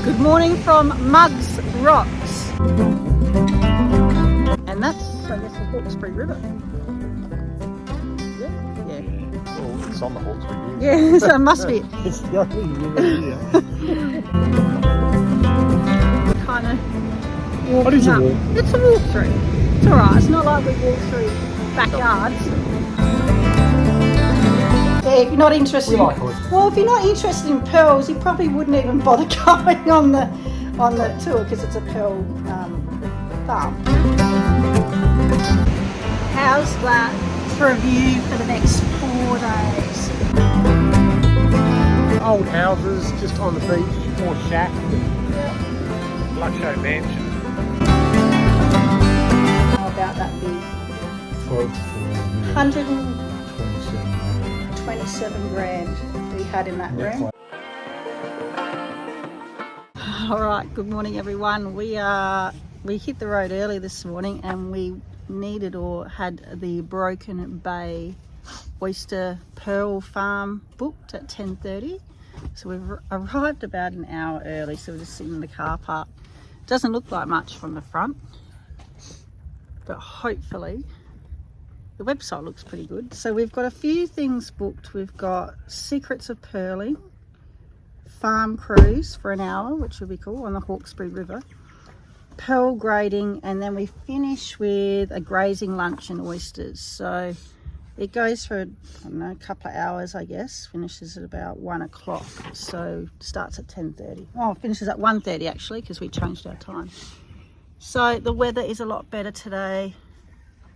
Good morning from Muggs Rocks. And that's, I guess, the Hawkesbury River. Yeah. Well, it's on the Hawkesbury Beach. Yeah, so it must be. It's the only river here. Kind of walking What is a up. walk? It's a walk through. It's alright, it's not like we walk through backyards. Yeah, if you're not interested in, well, if you're not interested in pearls, you probably wouldn't even bother going on the tour because it's a pearl farm. How's that for a view for the next 4 days? Old houses just on the beach, or shack. Luxury mansion. How about that big? 127 grand we had in that room. All right, good morning everyone. We hit the road early this morning and we needed or had the Broken Bay Oyster Pearl Farm booked at 10:30. So we've arrived about an hour early, so we're just sitting in the car park. Doesn't look like much from the front, but hopefully the website looks pretty good. So we've got a few things booked. We've got Secrets of Pearling, farm cruise for an hour, which would be cool, on the Hawkesbury River, pearl grading, and then we finish with a grazing lunch and oysters. So it goes for, I don't know, a couple of hours, I guess. Finishes at about 1 o'clock. So starts at 10:30. Oh, finishes at 1:30 actually, because we changed our time. So the weather is a lot better today.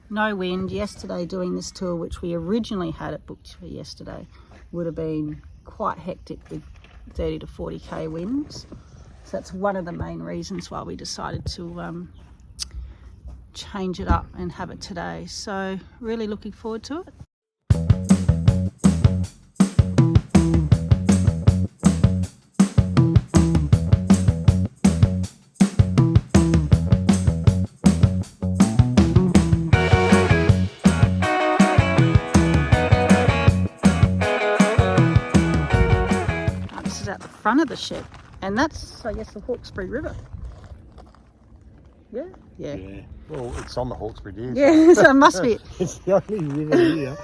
No wind. Yesterday doing this tour, which we originally had it booked for yesterday, would have been quite hectic with 30 to 40k winds. So that's one of the main reasons why we decided to change it up and have it today. So really looking forward to it. This is at the front of the shed, and that's, I guess, the Hawkesbury River. Yeah. Well, it's on the Hawkesbury Beach. Yeah, so it must be. It's the only river here.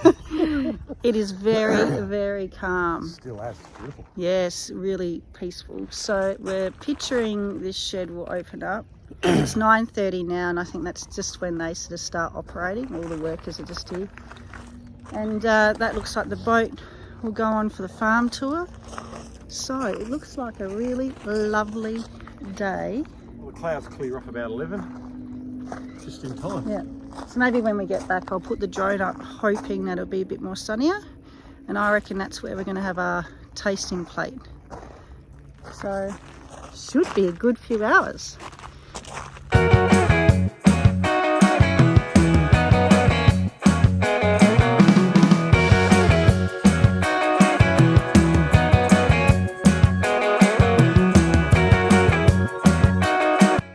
It is very, very calm. Still has, it's beautiful. Yes, really peaceful. So we're picturing this shed will open up. It's 9:30 now, and I think that's just when they sort of start operating. All the workers are just here. And that looks like the boat will go on for the farm tour. So it looks like a really lovely day. Well, the clouds clear off about 11. Just in time. Yeah. So maybe when we get back, I'll put the drone up, hoping that it'll be a bit more sunnier. And I reckon that's where we're going to have our tasting plate. So should be a good few hours.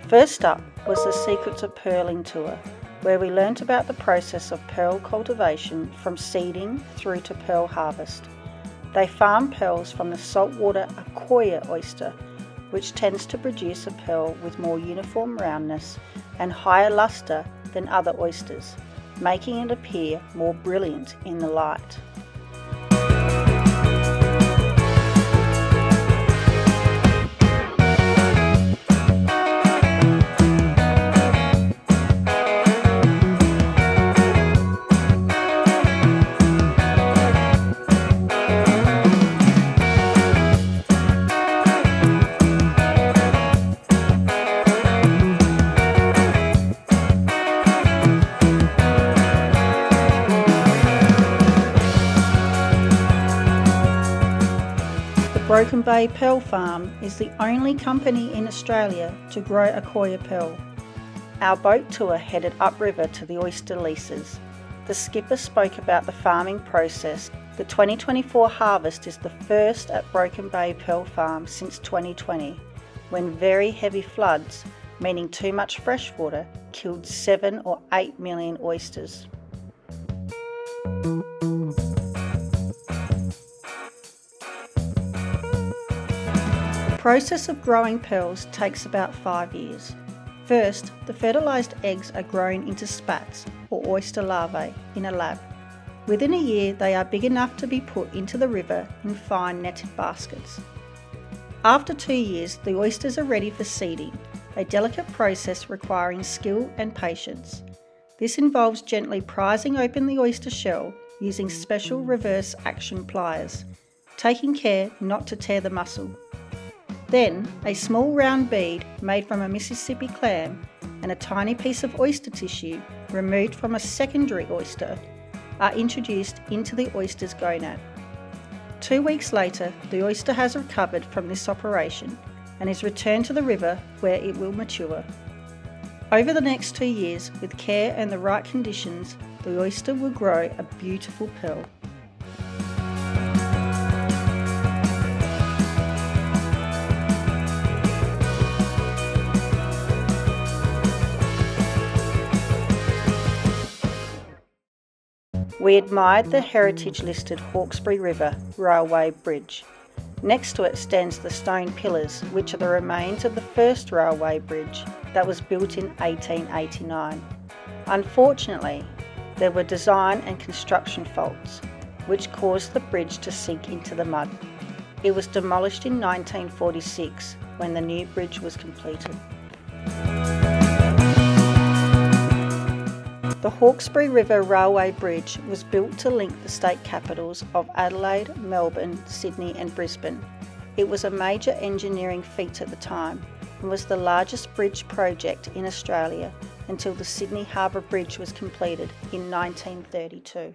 First up was the Secrets of Pearling tour, where we learnt about the process of pearl cultivation from seeding through to pearl harvest. They farm pearls from the saltwater Avoca oyster, which tends to produce a pearl with more uniform roundness and higher luster than other oysters, making it appear more brilliant in the light. Broken Bay Pearl Farm is the only company in Australia to grow Avoca pearl. Our boat tour headed upriver to the oyster leases. The skipper spoke about the farming process. The 2024 harvest is the first at Broken Bay Pearl Farm since 2020, when very heavy floods, meaning too much fresh water, killed 7 or 8 million oysters. The process of growing pearls takes about 5 years. First, the fertilised eggs are grown into spats or oyster larvae in a lab. Within a year, they are big enough to be put into the river in fine netted baskets. After 2 years, the oysters are ready for seeding, a delicate process requiring skill and patience. This involves gently prising open the oyster shell using special reverse action pliers, taking care not to tear the mussel. Then, a small round bead made from a Mississippi clam and a tiny piece of oyster tissue removed from a secondary oyster are introduced into the oyster's gonad. 2 weeks later, the oyster has recovered from this operation and is returned to the river where it will mature. Over the next 2 years, with care and the right conditions, the oyster will grow a beautiful pearl. We admired the heritage-listed Hawkesbury River Railway Bridge. Next to it stands the stone pillars, which are the remains of the first railway bridge that was built in 1889. Unfortunately, there were design and construction faults, which caused the bridge to sink into the mud. It was demolished in 1946 when the new bridge was completed. The Hawkesbury River Railway Bridge was built to link the state capitals of Adelaide, Melbourne, Sydney and Brisbane. It was a major engineering feat at the time and was the largest bridge project in Australia until the Sydney Harbour Bridge was completed in 1932.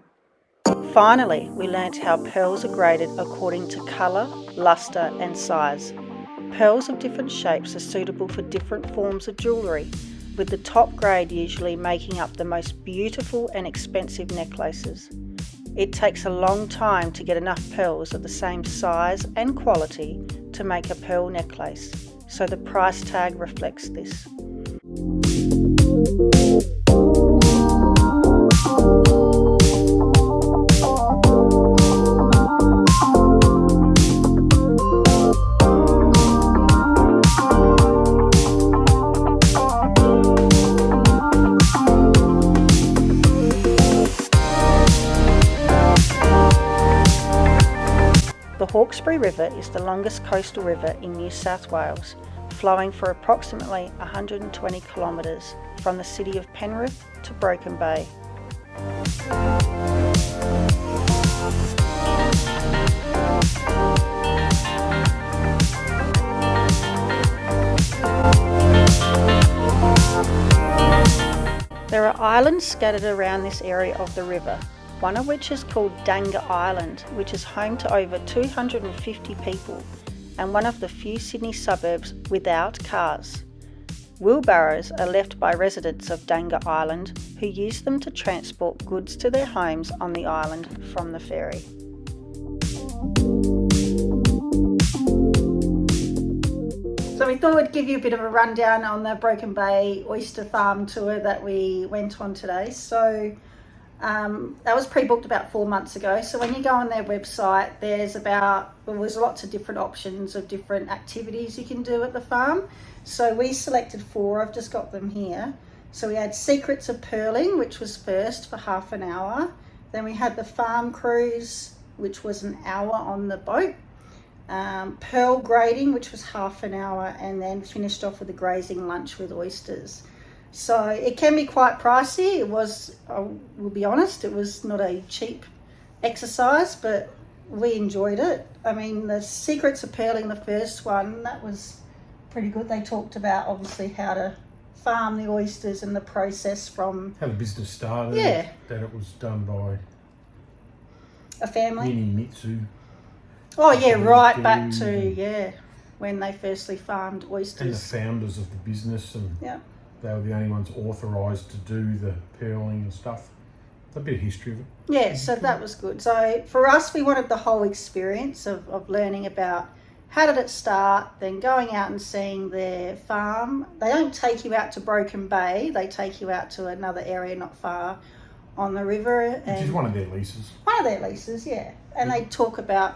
Finally, we learnt how pearls are graded according to colour, lustre and size. Pearls of different shapes are suitable for different forms of jewellery, with the top grade usually making up the most beautiful and expensive necklaces. It takes a long time to get enough pearls of the same size and quality to make a pearl necklace, so the price tag reflects this. The Hawkesbury River is the longest coastal river in New South Wales, flowing for approximately 120 kilometres from the city of Penrith to Broken Bay. There are islands scattered around this area of the river, one of which is called Danga Island, which is home to over 250 people and one of the few Sydney suburbs without cars. Wheelbarrows are left by residents of Danga Island who use them to transport goods to their homes on the island from the ferry. So we thought we'd give you a bit of a rundown on the Broken Bay Oyster Farm tour that we went on today. So that was pre-booked about 4 months ago. So when you go on their website, there's lots of different options of different activities you can do at the farm. So we selected 4, I've just got them here. So we had Secrets of Pearling, which was first for half an hour. Then we had the farm cruise, which was an hour on the boat. Pearl grading, which was half an hour, and then finished off with a grazing lunch with oysters. So it can be quite pricey. It was, I will be honest, it was not a cheap exercise, but we enjoyed it. I mean, the Secrets of Pearling, the first one, that was pretty good. They talked about obviously how to farm the oysters and the process from How the business started. Yeah. That it was done by a family. Mitsu. Oh yeah, right back to when they firstly farmed oysters. And the founders of the business, and Yeah. they were the only ones authorised to do the pearling and stuff. A bit of history of it. Yeah, so that was good. So for us, we wanted the whole experience of learning about how did it start, then going out and seeing their farm. They don't take you out to Broken Bay, they take you out to another area not far on the river. Which is one of their leases. One of their leases, yeah. And they talk about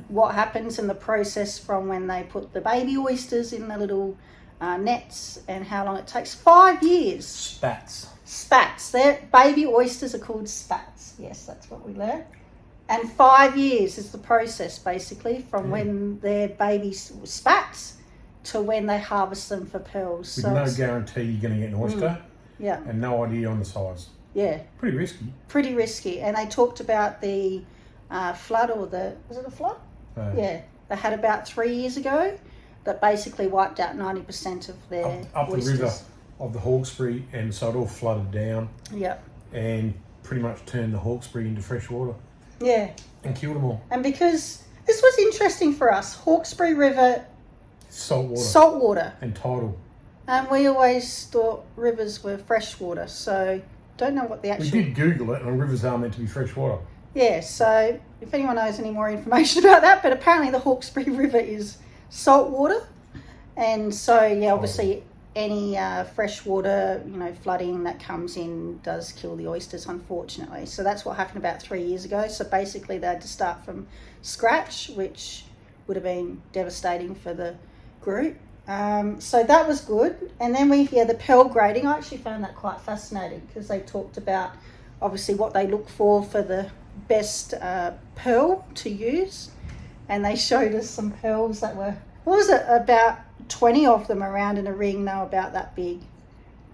what happens in the process from when they put the baby oysters in the little nets and how long it takes. 5 years. Spats. Their baby oysters are called spats. Yes, that's what we learned. And 5 years is the process, basically, from when they're baby spats to when they harvest them for pearls. With no guarantee you're going to get an oyster. Yeah. And no idea on the size. Yeah. Pretty risky. Pretty risky. And they talked about the flood, or was it a flood? Yeah. They had about 3 years ago that basically wiped out 90% of their up oysters. the river of the Hawkesbury, and so it all flooded down. Yeah. And pretty much turned the Hawkesbury into fresh water. Yeah. And killed them all. And because this was interesting for us, Hawkesbury River, salt water and tidal. And we always thought rivers were freshwater, so don't know what the actual... We did Google it, and rivers are meant to be freshwater. Yeah, so if anyone knows any more information about that, but apparently the Hawkesbury River is salt water, and so yeah, obviously any freshwater, flooding that comes in does kill the oysters, unfortunately. So that's what happened about 3 years ago. So basically they had to start from scratch, which would have been devastating for the group. So that was good. And then the pearl grading, I actually found that quite fascinating because they talked about obviously what they look for the best pearl to use. And they showed us some pearls that were, about 20 of them around in a ring. They were about that big.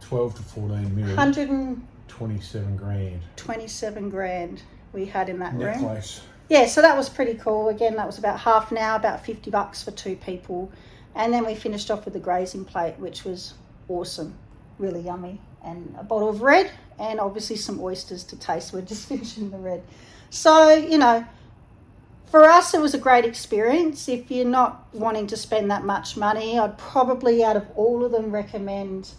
12 to 14 million. 127 grand. 27 grand we had in that room. Necklace. Yeah, so that was pretty cool. Again, that was about half an hour, about $50 for 2 people. And then we finished off with a grazing plate, which was awesome, really yummy. And a bottle of red and obviously some oysters to taste. We're just finishing the red. So, for us, it was a great experience. If you're not wanting to spend that much money, I'd probably, out of all of them, recommend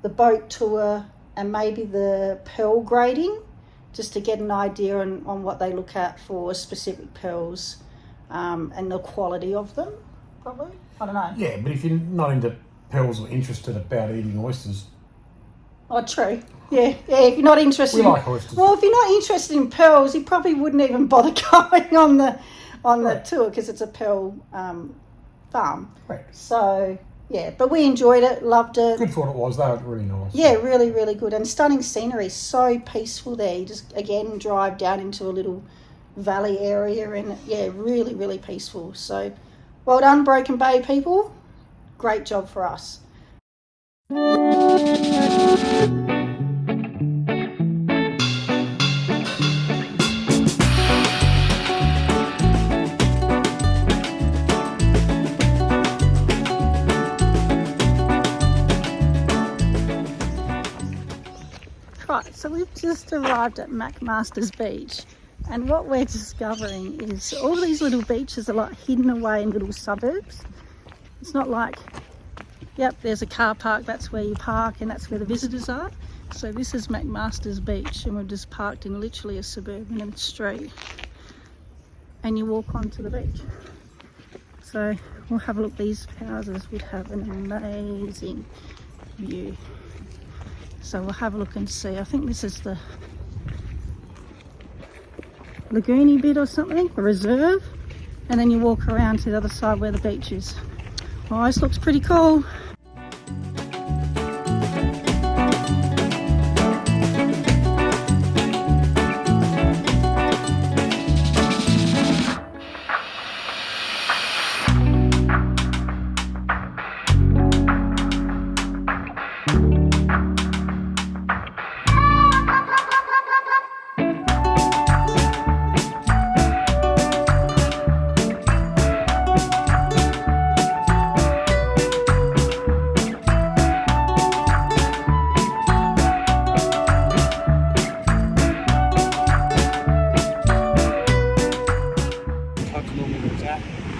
the boat tour and maybe the pearl grading, just to get an idea on what they look at for specific pearls and the quality of them, probably. I don't know. Yeah, but if you're not into pearls or interested about eating oysters... Oh, true. Yeah, if you're not interested... We like oysters. Well, if you're not interested in pearls, you probably wouldn't even bother going on the tour because it's a pearl farm. Right. So, yeah, but we enjoyed it, loved it. Good for what it was. They were really nice. Yeah, really, really good. And stunning scenery, so peaceful there. You just, again, drive down into a little valley area and, yeah, really, really peaceful. So, well done, Broken Bay people. Great job for us. Right, so we've just arrived at MacMasters Beach, and what we're discovering is all these little beaches are like hidden away in little suburbs. It's not like, yep, there's a car park, that's where you park and that's where the visitors are. So this is MacMasters Beach, and we're just parked in literally a suburban street, and you walk onto the beach. So we'll have a look. These houses would have an amazing view. So we'll have a look and see. I think this is the lagoony bit or something, a reserve. And then you walk around to the other side where the beach is. Oh, this looks pretty cool.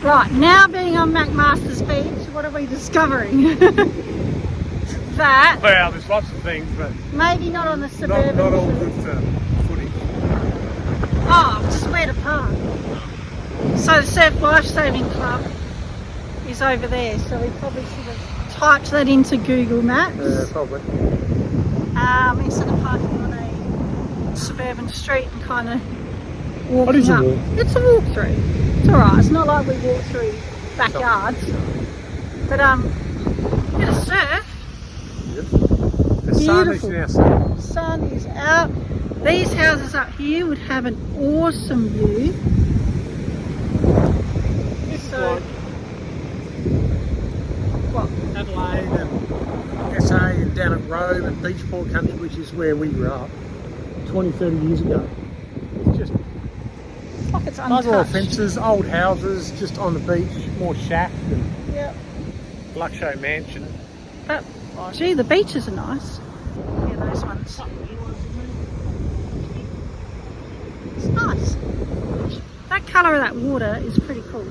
Right, now being on MacMasters Beach, what are we discovering? That... Well, there's lots of things, but... Maybe not on the suburban... Not all good for footage. Oh, just where to park. So the Surf Life Saving Club is over there, so we probably should have typed that into Google Maps. Probably. Instead of parking on a suburban street and kind of walking It is a up. walk. It's a walk through. It's alright. It's not like we walk through backyards. But bit of surf. Yep. The sun is Beautiful. now setting. Sun is out. These houses up here would have an awesome view. So, what? Adelaide and SA and down at Rome and Beachport Country, which is where we grew up 20, 30 years ago. It's just Like it's overall untouched. fences, old houses just on the beach, more shack than Yep. luxury mansion. But gee, the beaches are nice. Yeah, those ones. It's nice. That colour of that water is pretty cool.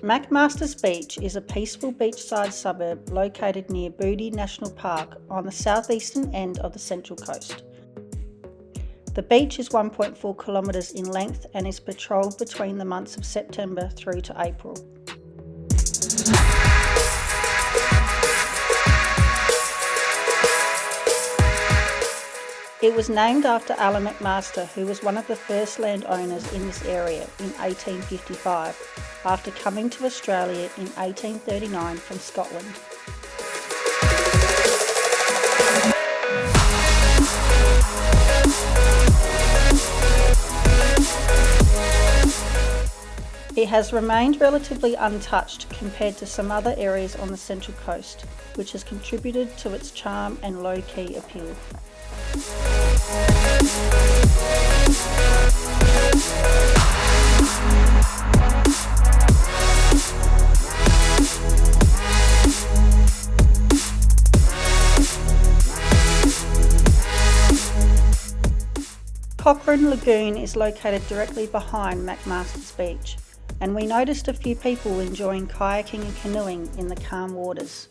MacMasters Beach is a peaceful beachside suburb located near Booty National Park on the southeastern end of the Central Coast. The beach is 1.4 kilometres in length and is patrolled between the months of September through to April. It was named after Alan MacMaster, who was one of the first landowners in this area in 1855, after coming to Australia in 1839 from Scotland. It has remained relatively untouched compared to some other areas on the Central Coast, which has contributed to its charm and low-key appeal. Cochrane Lagoon is located directly behind MacMasters Beach, and we noticed a few people enjoying kayaking and canoeing in the calm waters.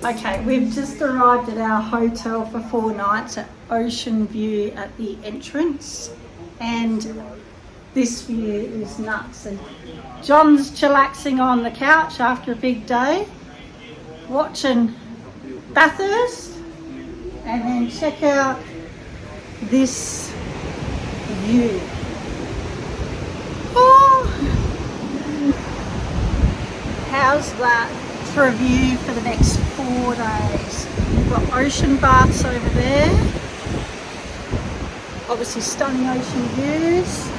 Okay, we've just arrived at our hotel for 4 nights at Ocean View at the entrance, and this view is nuts. And John's chillaxing on the couch after a big day, watching Bathurst, and then check out this view. Oh, how's that for a view for the next 4 days? We've got ocean baths over there, obviously stunning ocean views,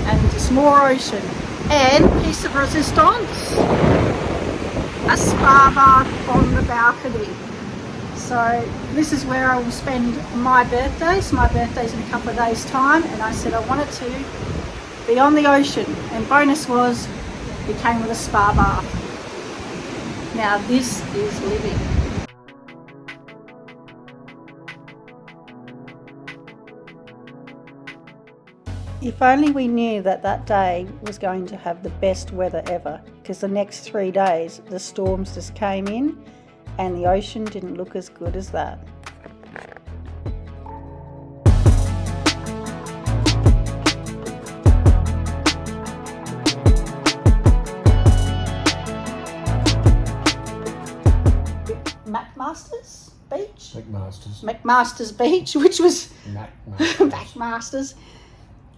and just more ocean, and piece of resistance, a spa bath on the balcony. So this is where I will spend my birthday. So my birthday's in a couple of days time, and I said I wanted to be on the ocean, and bonus was it came with a spa bath. Now this is living. If only we knew that that day was going to have the best weather ever, because the next 3 days the storms just came in and the ocean didn't look as good as that. MacMasters Beach? MacMasters Beach, which was MacMasters.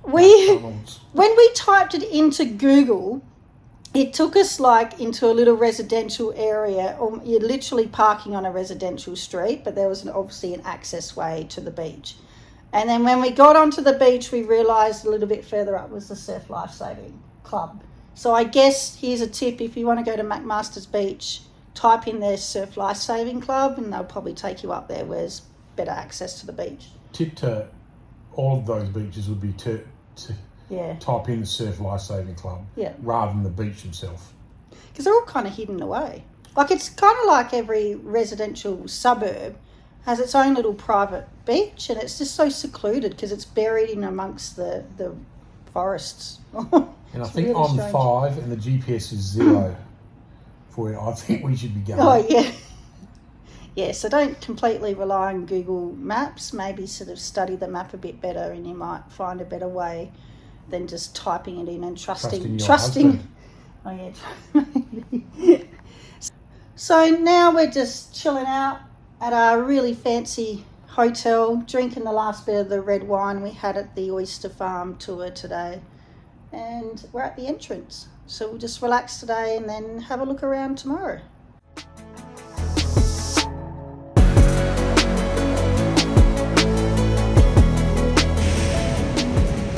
When we typed it into Google, it took us like into a little residential area, or you're literally parking on a residential street, but there was obviously an access way to the beach. And then when we got onto the beach, we realised a little bit further up was the Surf Lifesaving Club. So I guess here's a tip: if you want to go to MacMasters Beach, type in their Surf Lifesaving Club and they'll probably take you up there where there's better access to the beach. Tip to all of those beaches would be to type in the Surf Lifesaving Club rather than the beach itself. Because they're all kind of hidden away. Like, it's kind of like every residential suburb has its own little private beach, and it's just so secluded because it's buried in amongst the forests. And I think really I'm strange. 5 and the GPS is 0 for where I think we should be going. Oh, yeah. Yeah, so don't completely rely on Google Maps. Maybe sort of study the map a bit better and you might find a better way than just typing it in and trusting. Oh, yeah. So now we're just chilling out at our really fancy hotel, drinking the last bit of the red wine we had at the oyster farm tour today. And we're at the entrance. So we'll just relax today and then have a look around tomorrow.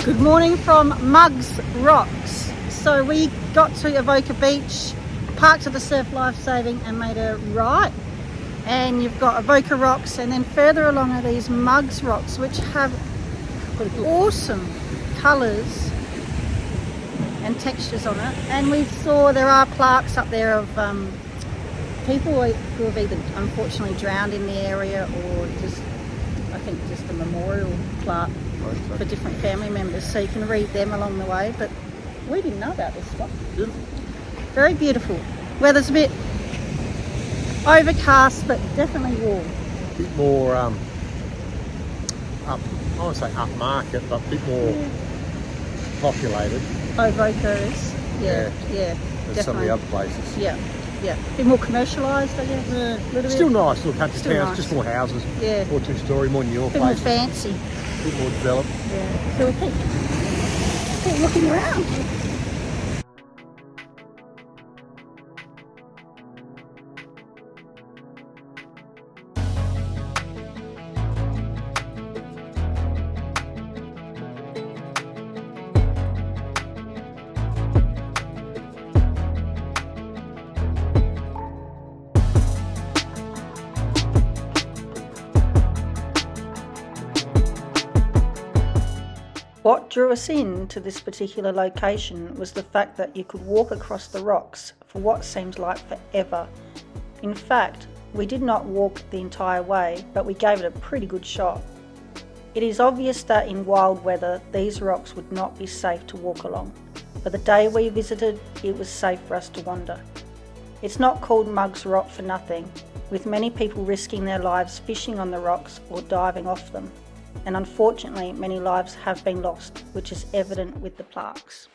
Good morning from Mugs Rocks. So we got to Avoca Beach, parked at the Surf Life Saving and made a right. And you've got Avoca Rocks, and then further along are these Mugs Rocks, which have awesome colours and textures on it. And we saw there are plaques up there of people who have either unfortunately drowned in the area or just, I think, just a memorial plaque for different family members, so you can read them along the way. But we didn't know about this stuff. Beautiful. Very beautiful. Weather's a bit overcast, but definitely warm. A bit more up, I won't say upmarket, but a bit more populated. Avoca is, yeah, Than some of the other places. Yeah. A bit more commercialised, I guess. Yeah. Little Still bit. nice little country Still towns, nice. just more houses. Yeah. More two-story, more newer A bit more places. fancy. A bit more developed. Yeah. So we keep looking around. What drew us in to this particular location was the fact that you could walk across the rocks for what seems like forever. In fact, we did not walk the entire way, but we gave it a pretty good shot. It is obvious that in wild weather, these rocks would not be safe to walk along, but the day we visited, it was safe for us to wander. It's not called Mugs Rock for nothing, with many people risking their lives fishing on the rocks or diving off them. And unfortunately, many lives have been lost, which is evident with the plaques.